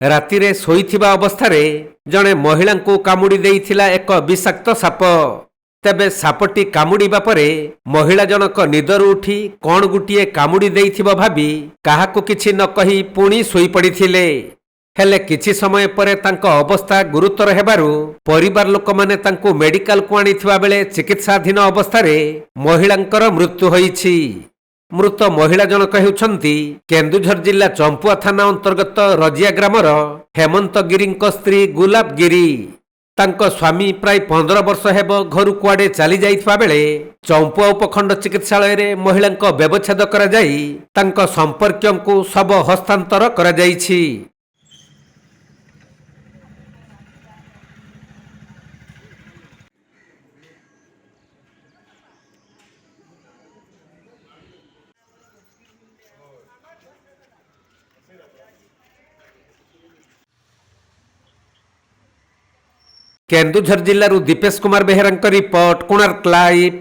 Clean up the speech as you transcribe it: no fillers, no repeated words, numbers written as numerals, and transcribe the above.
ରାତିରେ ଶୋଇଥିବା ଅବସ୍ଥାରେ ଜଣେ ମହିଳାଙ୍କୁ କାମୁଡ଼ି ଦେଇଥିଲା ଏକ ବିଷାକ୍ତ ସାପ। ତେବେ ସାପଟି କାମୁଡ଼ିବା ପରେ ମହିଳା ଜଣକ ନିଦରୁ ଉଠି କ'ଣ ଗୋଟିଏ କାମୁଡ଼ି ଦେଇଥିବ ଭାବି କାହାକୁ କିଛି ନ କହି ପୁଣି ଶୋଇପଡ଼ିଥିଲେ। ହେଲେ କିଛି ସମୟ ପରେ ତାଙ୍କ ଅବସ୍ଥା ଗୁରୁତର ହେବାରୁ ପରିବାର ଲୋକମାନେ ତାଙ୍କୁ ମେଡିକାଲକୁ ଆଣିଥିବା ବେଳେ ଚିକିତ୍ସାଧୀନ ଅବସ୍ଥାରେ ମହିଳାଙ୍କର ମୃତ୍ୟୁ ହୋଇଛି। ମୃତ ମହିଳା ଜଣକ ହେଉଛନ୍ତି କେନ୍ଦୁଝର ଜିଲ୍ଲା ଚମ୍ପୁଆ ଥାନା ଅନ୍ତର୍ଗତ ରଜିଆ ଗ୍ରାମର ହେମନ୍ତ ଗିରିଙ୍କ ସ୍ତ୍ରୀ ଗୁଲାବ ଗିରି। ତାଙ୍କ ସ୍ୱାମୀ ପ୍ରାୟ 15 ବର୍ଷ ହେବ ଘରୁ କୁଆଡ଼େ ଚାଲି ଯାଇଥିବା ବେଳେ ଚମ୍ପୁଆ ଉପଖଣ୍ଡ ଚିକିତ୍ସାଳୟରେ ମହିଳାଙ୍କ ବ୍ୟବଚ୍ଛେଦ କରାଯାଇ ତାଙ୍କ ସମ୍ପର୍କୀୟଙ୍କୁ ଶବ ହସ୍ତାନ୍ତର କରାଯାଇଛି। କେନ୍ଦୁଝର ଜିଲ୍ଲାରୁ ଦୀପେଶ କୁମାର ବେହେରାଙ୍କ ରିପୋର୍ଟ, କୋଣାର୍କ ଲାଇଭ୍।